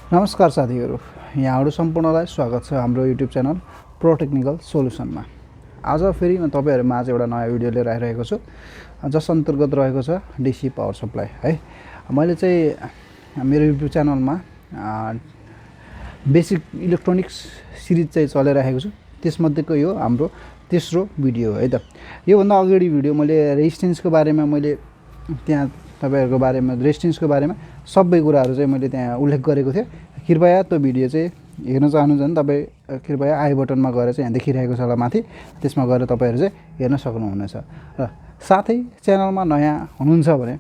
नमस्कार साथीहरु, यहाँहरु सम्पूर्णलाई स्वागत छ हाम्रो युट्युब च्यानल प्रो टेक्निकल सोलुसनमा। आज फेरि म तपाईहरुमा आज एउटा नयाँ भिडियो लिएर आइरहेको छु, जस अन्तर्गत रहेको छ डीसी पावर सप्लाई है। मैले चाहिँ मेरो युट्युब च्यानलमा बेसिक इलेक्ट्रोनिक्स सिरिज चाहिँ चलाइरहेको छु। त्यसमध्येको यो हाम्रो तेस्रो भिडियो है त। यो भन्दा अगाडि भिडियो मैले रेजिस्टेन्सको बारेमा मैले त्यहाँ तपाईहरुको बारेमा रेजिस्टेन्सको बारेमा सबै कुराहरु चाहिँ मैले त्यहाँ उल्लेख गरेको थिएँ। कृपया त्यो भिडियो चाहिँ हेर्न चाहनुहुन्छ भने तपाई कृपया आई बटनमा गएर चाहिँ यहाँ देखिरहेको छ होला माथि, त्यसमा गएर तपाईहरु चाहिँ हेर्न सक्नुहुनेछ। र साथै च्यानलमा नयाँ हुनुहुन्छ भने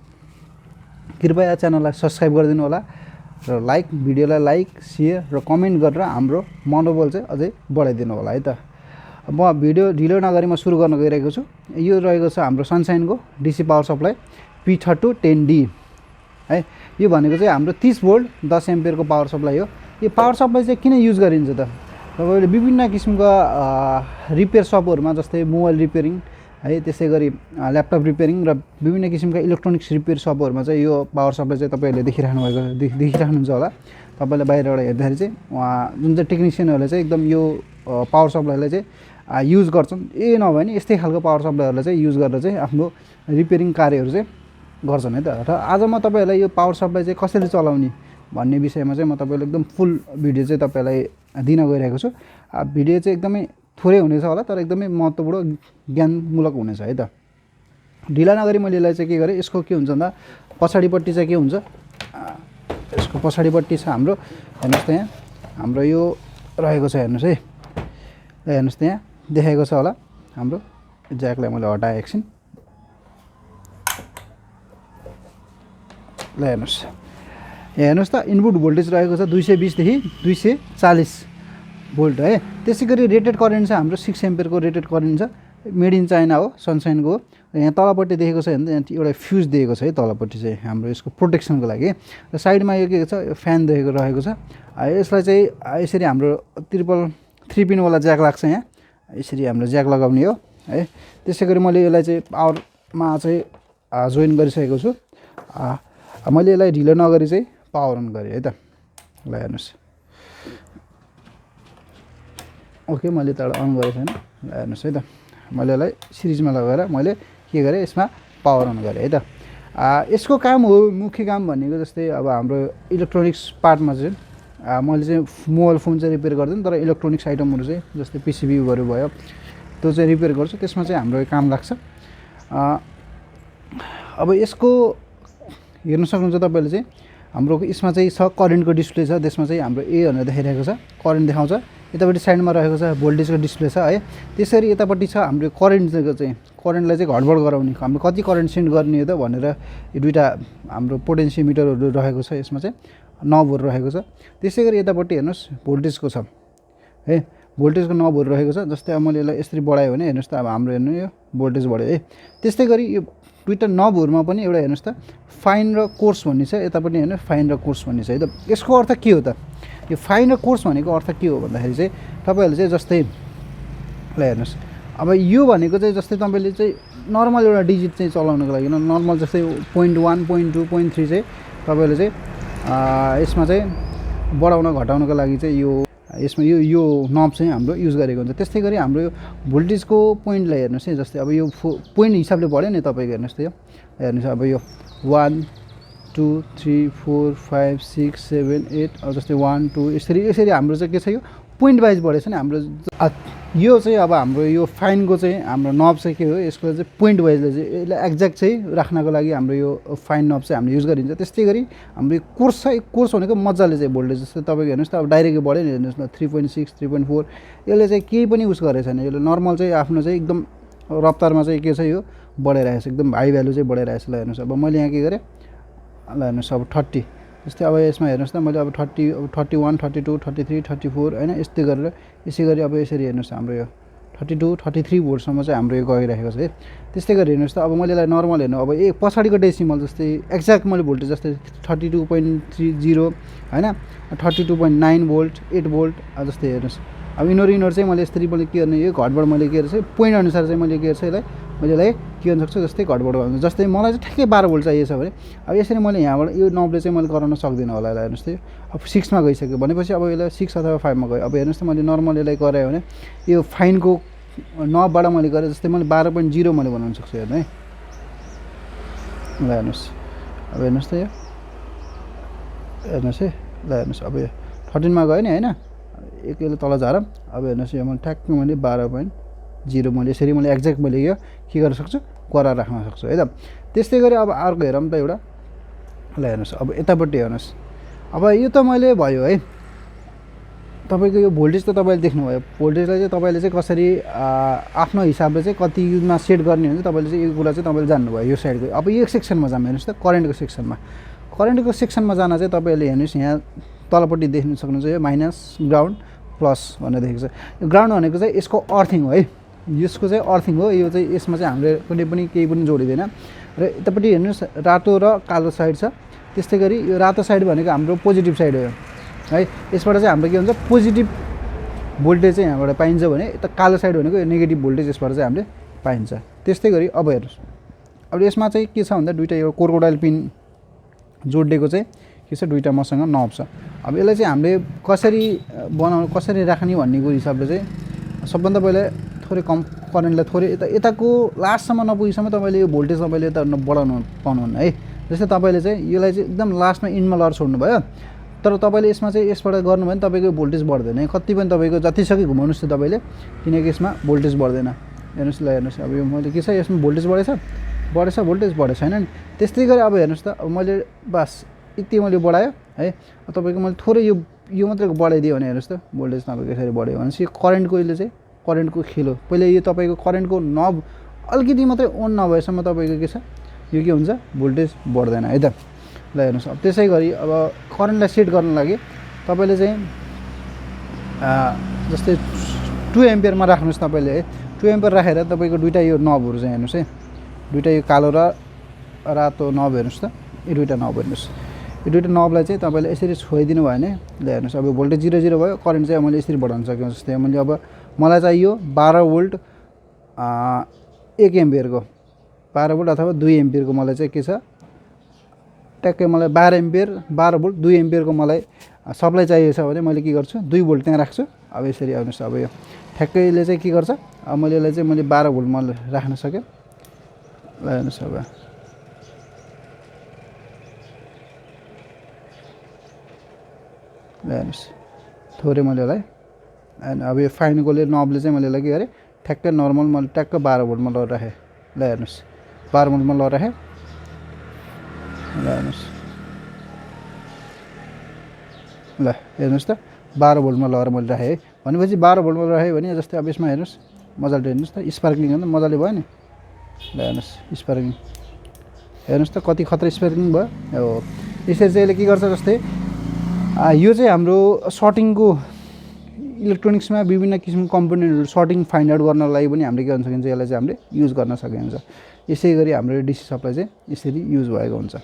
कृपया च्यानललाई सब्स्क्राइब गरिदिनु होला र भिडियोलाई लाइक, शेयर र कमेन्ट गरेर हाम्रो मनोबल चाहिँ अझै बढाइदिनु होला है त। म भिडियो ढिलो नगरी म सुरु गर्न गइरहेको छु। यो रहेको छ हाम्रो सनसाइनको डीसी पावर सप्लाई P3210D है। यो भनेको चाहिँ हाम्रो 30 भोल्ट 10 एम्पियरको पावर सप्लाई हो। यो पावर सप्लाई चाहिँ किन युज गरिन्छ त? तपाईले विभिन्न किसिमका रिपेयर शपहरुमा जस्तै मोबाइल रिपेयरिङ है, त्यसै गरी ल्यापटप रिपेयरिङ र विभिन्न किसिमका इलेक्ट्रोनिक्स रिपेयर शपहरुमा चाहिँ यो पावर सप्लाई चाहिँ तपाईहरुले देखिराख्नुहुन्छ होला। तपाईले बाहिरबाट हेर्दाखेरि चाहिँ वहाँ जुन चाहिँ टेक्निशियनहरुले चाहिँ एकदम यो पावर सप्लाईलाई चाहिँ युज गर्छन्। नभए नि यस्तै खालको पावर सप्लाईहरुलाई चाहिँ युज गरेर चाहिँ आफ्नो रिपेयरिङ कार्यहरु चाहिँ गर्छन् है त। र आज म तपाईहरुलाई यो पावर सप्लाई चाहिँ कसरी चलाउने भन्ने विषयमा चाहिँ म तपाईहरुलाई एकदम फुल भिडियो चाहिँ तपाईलाई दिन गइरहेको छु। भिडियो चाहिँ एकदमै थोरै हुनेछ होला, तर एकदमै महत्त्वपूर्ण ज्ञानमूलक हुनेछ है त। ढिला नगरी मैले यसलाई चाहिँ के गरे, यसको के हुन्छ भन्दा पछाडीपट्टि चाहिँ के हुन्छ, यसको पछाडीपट्टि छ हाम्रो, हेर्नुस् त यहाँ हाम्रो यो रहेको छ। हेर्नुस् है, हेर्नुस् त यहाँ देखाएको छ होला। हाम्रो ज्याकलाई मैले हटाए एकछिन। ल हेर्नुस् त इनपुट भोल्टेज रहेको छ 220 देखि 240 भोल्ट है। त्यसैगरी रेटेड करेन्ट छ हाम्रो 6 एम्पियरको रेटेड करेन्ट छ। मेड इन चाइना हो, सनसाइनको हो। यहाँ तलपट्टि देखेको छ भने यहाँ एउटा फ्युज दिएको छ है, तलपट्टि चाहिँ हाम्रो यसको प्रोटेक्सनको लागि। र साइडमा यो के छ, फ्यान रहेको छ। यसलाई चाहिँ यसरी हाम्रो ट्रिपल 3 पिन वाला ज्याक लाग्छ यहाँ, यसरी हाम्रो ज्याक लगाउने हो है। त्यसैगरी मैले यसलाई चाहिँ पावरमा चाहिँ जोइन गरिसकेको छु। मैले यसलाई ढिलो नगरी चाहिँ पावर अन गरेँ है त। ल हेर्नुस्, ओके मैले त अन गरेको छैन। ल हेर्नुस् है त, मैले यसलाई सिरिजमा लगाएर मैले के गरेँ, यसमा पावर अन गरेँ है त। यसको काम हो, मुख्य काम भनेको जस्तै अब हाम्रो इलेक्ट्रोनिक्स पार्टमा चाहिँ मैले चाहिँ मोबाइल फोन चाहिँ रिपेयर गर्दैन, तर इलेक्ट्रोनिक्स आइटमहरू चाहिँ जस्तै पिसिबीहरू भयो त्यो चाहिँ रिपेयर गर्छु, त्यसमा चाहिँ हाम्रो काम लाग्छ। अब यसको हेर्न सक्नुहुन्छ तपाईले चाहिँ हाम्रो यसमा चाहिँ छ करेन्टको डिस्प्ले छ। त्यसमा चाहिँ हाम्रो ए भनेर देखाइरहेको छ, करेन्ट देखाउँछ। यतापट्टि साइडमा रहेको छ भोल्टेजको डिस्प्ले छ है। त्यसरी यतापट्टि छ हाम्रो करेन्टको चाहिँ, करेन्टलाई चाहिँ घटबड गराउने, हाम्रो कति करेन्ट सेन्ड गर्ने हो त भनेर यो दुईटा हाम्रो पोटेन्सियोमिटरहरू रहेको छ। यसमा चाहिँ नबहरू रहेको छ। त्यसैगरी यतापट्टि हेर्नुस् भोल्टेजको छ है, भोल्टेजको नबहरू रहेको छ। जस्तै अब मैले यसलाई यसरी बढायो भने हेर्नुस् त अब हाम्रो हेर्नु यो भोल्टेज बढ्यो है। त्यस्तै गरी यो दुईटा नबहरुमा पनि एउटा हेर्नुस् त फाइन र कोर्स भन्ने छ, यतापट्टि हेर्नु फाइन र कोर्स भन्ने छ है त। यसको अर्थ के हो त? यो फाइन र कोर्स भनेको अर्थ के हो भन्दाखेरि चाहिँ तपाईहरुले चाहिँ जस्तै ल हेर्नुस्, अब यो भनेको चाहिँ जस्तै तपाईले चाहिँ नर्मल एउटा डिजिट चाहिँ चलाउनको लागि नर्मल जस्तै 0.1 0.2 0.3 चाहिँ तपाईले चाहिँ यसमा चाहिँ बढाउन घटाउनको लागि चाहिँ यो यसमा यो नब चाहिँ हाम्रो युज गरेको हुन्छ। त्यस्तै गरी हाम्रो यो भोल्टेजको पोइन्टलाई हेर्नुस् है, जस्तै अब यो पोइन्ट हिसाबले बढ्यो नि तपाईको। हेर्नुस् त यो हेर्नुस्, अब यो 1 2 3 4 5 6 7 8 अब जस्तै 1 2 यसरी हाम्रो चाहिँ के छ, यो पोइन्ट वाइज बढेछ नि हाम्रो। यो चाहिँ अब हाम्रो यो फाइनको चाहिँ हाम्रो नब चाहिँ के हो, यसको चाहिँ पोइन्ट वाइजले चाहिँ यसलाई एक्ज्याक्ट चाहिँ राख्नको लागि हाम्रो यो फाइन नब चाहिँ हामीले युज गरिन्छ। त्यस्तै गरी हाम्रो यो कोर्स छ, कोर्स भनेको मजाले चाहिँ भोल्टेज जस्तै तपाईको हेर्नुस् त अब डाइरेक्टली बढ्यो नि। हेर्नुस् न 3.6 3.4 यसले चाहिँ केही पनि उस गरेको छैन। यसले नर्मल चाहिँ आफ्नो चाहिँ एकदम रफ्तारमा चाहिँ के छ, यो बढाइरहेको छ, एकदम हाई भ्यालु चाहिँ बढाइरहेको छ। ल हेर्नुस्, अब मैले यहाँ के गरेँ, ल हेर्नुस् अब 30 जस्तै अब यसमा हेर्नुस् त मैले अब 30 अब 31 32 33 34 हैन यस्तै गरेर यसै गरी अब यसरी हेर्नुस् हाम्रो यो 32 33 भोल्टसम्म चाहिँ हाम्रो यो गइरहेको छ है। त्यस्तै गरी हेर्नुस् त अब मैले यसलाई नर्मल हेर्नु, अब पछाडिको डेसिमल जस्तै एक्ज्याक्ट मैले भोल्टेज जस्तै 32.30 हैन 32.9 भोल्ट 8 भोल्ट जस्तै हेर्नुस्। अब इनर चाहिँ मैले यसरी मैले के गर्ने, यो घटबाट मैले के गर्छु पोइन्ट अनुसार चाहिँ मैले के गर्छु, यसलाई मैले यसलाई के गर्न सक्छु जस्तै घटबड गर्नु जस्तै मलाई चाहिँ ठ्याक्कै 12 भोल्ट चाहिएको छ भने अब यसरी मैले यहाँबाट यो नबले चाहिँ मैले गराउन सक्दिनँ होला यसलाई हेर्नुहोस् त अब 6 मा गइसक्यो भनेपछि अब यसलाई 6 अथवा 5 मा गयो अब हेर्नुहोस् त मैले नर्मल यसलाई गराएँ भने यो फाइनको नबबाट मैले गरेँ जस्तै मैले 12.0 मैले बनाउन सक्छु हेर्नु है ल हेर्नुहोस् अब हेर्नुहोस् त यो हेर्नुहोस् है ल हेर्नुहोस् अब यो 13 मा गयो नि हैन एक यसले तल झारम अब हेर्नुहोस् यो मैले ठ्याक्क मैले 12.0 मैले यसरी मैले एक्ज्याक्ट मैले यो के गर्न सक्छु गराएर राख्न सक्छु है त त्यस्तै गरी अब अर्को हेरौँ त एउटा ल हेर्नुहोस् अब यतापट्टि हेर्नुहोस् अब यो त मैले भयो है तपाईको यो भोल्टेज त तपाईले देख्नुभयो भोल्टेजलाई चाहिँ तपाईले चाहिँ कसरी आफ्नो हिसाबले चाहिँ कतिमा सेट गर्ने हुन्छ तपाईले चाहिँ यो कुरा चाहिँ तपाईले जान्नुभयो यो साइडको अब यो सेक्सनमा जाम हेर्नुहोस् त करेन्टको सेक्सनमा जान चाहिँ तपाईले हेर्नुहोस् यहाँ तलपट्टि देख्न सक्नुहुन्छ यो माइनस ग्राउन्ड प्लस भनेर देखेको छ यो ग्राउन्ड भनेको चाहिँ यसको अर्थिङ हो है यसको चाहिँ अर्थिङ हो यो चाहिँ यसमा चाहिँ हामीले कुनै पनि केही पनि जोडिदैन र यतापट्टि हेर्नुहोस् रातो र कालो साइड छ त्यस्तै गरी यो रातो साइड भनेको हाम्रो पोजिटिभ साइड हो है यसबाट चाहिँ हाम्रो के हुन्छ पोजिटिभ भोल्टेज चाहिँ यहाँबाट पाइन्छ भने यता कालो साइड भनेको यो नेगेटिभ भोल्टेज यसबाट चाहिँ हामीले पाइन्छ त्यस्तै गरी अब हेर्नुहोस् अब यसमा चाहिँ के छ भन्दा दुईटा यो क्रोकोडाइल पिन जोडिएको चाहिँ के छ दुईटा मसँग नब छ अब यसलाई चाहिँ हामीले कसरी बनाउनु कसरी राख्ने भन्नेको हिसाबले चाहिँ सबभन्दा पहिला थोरै कम करेन्टलाई थोरै यताको लास्टसम्म नपुगेसम्म तपाईँले यो भोल्टेज तपाईँले यता बढाउनु पाउनुहुन्न है जस्तै तपाईँले चाहिँ यसलाई चाहिँ एकदम लास्टमा इनमा लर छोड्नु भयो तर तपाईँले यसमा चाहिँ यसबाट गर्नुभयो भने तपाईँको भोल्टेज बढ्दैन है कति पनि तपाईँको जतिसक्यो घुमाउनुहोस् त तपाईँले किनकि यसमा भोल्टेज बढ्दैन हेर्नुहोस् ल हेर्नुहोस् अब यो मैले के छ यसमा भोल्टेज बढेछ भोल्टेज बढेको छैन नि त्यस्तै गरी अब हेर्नुहोस् त अब मैले बस यति मैले बढायो है तपाईँको मैले थोरै यो मात्रै बढाइदियो भने हेर्नुहोस् त भोल्टेज तपाईँको यसरी बढ्यो भनेपछि करेन्टको यसले चाहिँ करेन्टको खेल हो पहिला यो तपाईँको करेन्टको नब अलिकति मात्रै अन नभएसम्म तपाईँको के छ यो के हुन्छ भोल्टेज बढ्दैन है त ल हेर्नुहोस् अब त्यसै गरी अब करेन्टलाई सेट गर्न लागि तपाईँले चाहिँ जस्तै 2 एम्पियरमा राख्नुहोस् तपाईँले है 2 एम्पियर राखेर तपाईँको दुईटा यो नबहरू चाहिँ हेर्नुहोस् है दुईटा यो कालो र रातो नब हेर्नुहोस् त यो दुईटा नब हेर्नुहोस् यो दुईटा नबलाई चाहिँ तपाईँले यसरी छोइदिनु भयो भने ल हेर्नुहोस् अब भोल्टेज 0 0 भयो करेन्ट चाहिँ मैले यसरी बढाउन सक्छु जस्तै मैले अब मलाई चाहियो 12 भोल्ट 1 एम्पियरको 12 भोल्ट अथवा 2 एम्पियरको मलाई चाहिँ के छ ट्याक्कै मलाई 12 एम्पियर 12 भोल्ट 2 एम्पियरको मलाई सप्लाई चाहिएको छ भने मैले के गर्छु 2 भोल्ट त्यहाँ राख्छु अब यसरी आउनुहोस् अब यो ठ्याक्कैले चाहिँ के गर्छ अब मैले यसलाई चाहिँ मैले 12 भोल्ट मैले राख्न सकेँ ल हेर्नुहोस् अब ल हेर्नुहोस् थोरै मैले यसलाई अब यो फाइनकोले नबले चाहिँ मैले यसलाई के गरेँ ठ्याक्कै नर्मल मैले ट्याक्क 12 भोल्टमा ल राखेँ ल हेर्नुहोस् 12 भोल्टमा ल राखेँ ल हेर्नुहोस् ल हेर्नुहोस् त 12 भोल्टमा लगाएर मैले राखेँ है भनेपछि 12 भोल्टमा राखेँ भने जस्तै अब यसमा हेर्नुहोस् मजाले हेर्नुहोस् त स्पार्कलिङ गर्दा मजाले भयो नि ल हेर्नुहोस् स्पार्कलिङ हेर्नुहोस् त कति खतरा स्पार्कलिङ भयो हो यसरी चाहिँ यसले के गर्छ जस्तै यो चाहिँ हाम्रो सर्टिङको इलेक्ट्रोनिक्समा विभिन्न किसिमको कम्पोनेन्टहरू सर्टिङ फाइन्ड आउट गर्नलाई पनि हामीले के गर्न सकिन्छ यसलाई चाहिँ हामीले युज गर्न सकिन्छ यसै गरी हाम्रो डिसी सप्लाई चाहिँ यसरी युज भएको हुन्छ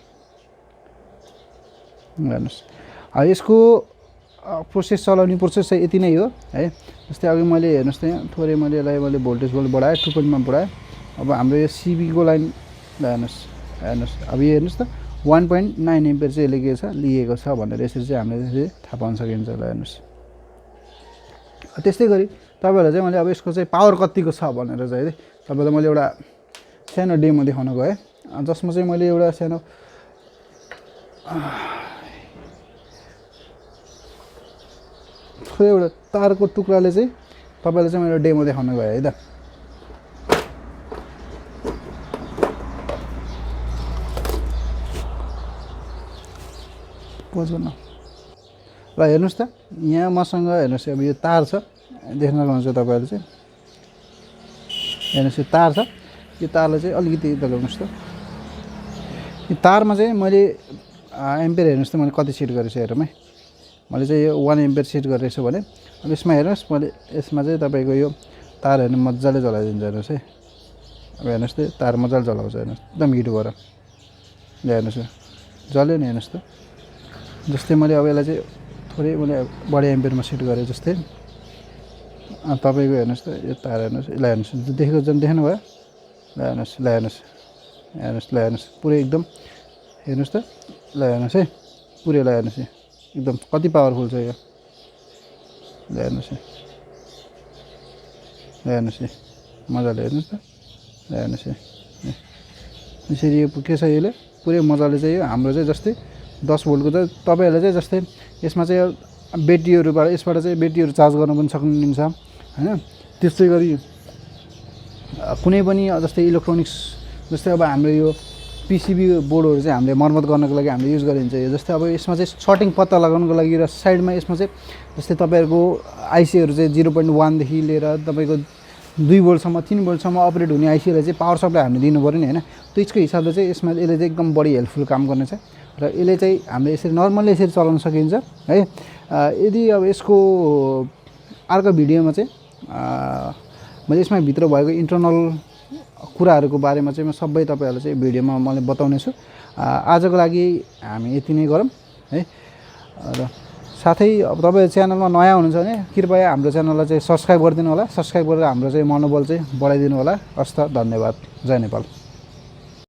हेर्नुहोस् यसको प्रोसेस चलाउने प्रोसेस चाहिँ यति नै हो है जस्तै अघि मैले हेर्नुहोस् त यहाँ थोरै मैले यसलाई मैले भोल्टेज बढाएँ 2 पोइन्टमा बढाएँ अब हाम्रो यो सिबीको लाइन ल हेर्नुहोस् अब यो हेर्नुहोस् त 1.9 एम्पियर चाहिँ यसले के छ लिएको छ भनेर यसरी चाहिँ हामीले त्यसरी थाहा पाउन सकिन्छ ल हेर्नुहोस् त्यस्तै गरी तपाईँहरूलाई चाहिँ मैले अब यसको चाहिँ पावर कतिको छ भनेर चाहिँ तपाईँलाई मैले एउटा सानो डेमो देखाउन गएँ जसमा चाहिँ मैले एउटा सानो थोरै एउटा तारको टुक्राले चाहिँ तपाईँलाई चाहिँ मैले डेमो देखाउन गएँ है त पोज गर्न ल हेर्नुहोस् त यहाँ मसँग हेर्नुहोस् अब यो तार छ देख्न सक्नुहुन्छ तपाईँहरूले चाहिँ हेर्नुहोस् यो तार छ यो तारलाई चाहिँ अलिकति लगाउनुहोस् त यो तारमा चाहिँ मैले एम्पियर हेर्नुहोस् त मैले कति सेट गरेको छु हेरौँ है मैले चाहिँ यो 1 एम्पियर सेट गरेको छु भने अब यसमा हेर्नुहोस् मैले यसमा चाहिँ तपाईँको यो तार हेर्नु मजाले जलाइदिन्छ हेर्नुहोस् है अब हेर्नुहोस् त तार मजाले जलाउँछ हेर्नुहोस् एकदम हिट भएर ल हेर्नुहोस् जल्यो नि हेर्नुहोस् त जस्तै मैले अब यसलाई चाहिँ थोरै मैले बढी एम्पियरमा सेट गरेँ जस्तै तपाईँको हेर्नुहोस् त यो तार हेर्नुहोस् यसलाई हेर्नुहोस् देखेको जन देख्नुभयो हेर्नुहोस् ल हेर्नुहोस् हेर्नुहोस् ल हेर्नुहोस् पुरै एकदम हेर्नुहोस् त ल हेर्नुहोस् है पुरै ल हेर्नुहोस् है एकदम कति पावरफुल छ यो ल हेर्नुहोस् है ल हेर्नुहोस् है मजाले हेर्नुहोस् त ल हेर्नुहोस् है यसरी यो के छ यसले पुरै मजाले चाहिँ यो हाम्रो चाहिँ जस्तै 10 भोल्टको चाहिँ तपाईँहरूले चाहिँ जस्तै यसमा चाहिँ ब्याट्रीहरूबाट यसबाट चाहिँ ब्याट्रीहरू चार्ज गर्न पनि सक्नुहुन्छ हैन त्यस्तै गरी कुनै पनि जस्तै इलेक्ट्रोनिक्स जस्तै अब हाम्रो यो पिसिबी बोर्डहरू चाहिँ हामीले मर्मत गर्नको लागि हामीले युज गरिन्छ यो जस्तै अब यसमा चाहिँ सर्टिङ पत्ता लगाउनको लागि र साइडमा यसमा चाहिँ जस्तै तपाईँहरूको आइसीहरू चाहिँ 0.1 देखि लिएर तपाईँको 2 भोल्टसम्म 3 भोल्टसम्म अपरेट हुने आइसीलाई चाहिँ पावर सप्लाई हामीले दिनु पर्यो नि हैन त्यसको हिसाबले चाहिँ यसमा यसले चाहिँ एकदम बढी हेल्पफुल काम गर्नेछ र यसले चाहिँ हामीले यसरी नर्मल्ली यसरी चलाउन सकिन्छ है यदि अब यसको अर्को भिडियोमा चाहिँ मैले यसमा भित्र भएको इन्टरनल कुराहरूको बारेमा चाहिँ म सबै तपाईहरुलाई चाहिँ भिडियोमा मैले बताउने छु आजको लागि हामी यति नै गरौँ है र साथै अब तपाईहरु च्यानलमा नयाँ हुनुहुन्छ भने कृपया हाम्रो च्यानललाई चाहिँ सब्स्क्राइब गरिदिनु होला सब्स्क्राइब गरेर हाम्रो चाहिँ मनोबल चाहिँ बढाइदिनु होला हस्त धन्यवाद जय नेपाल।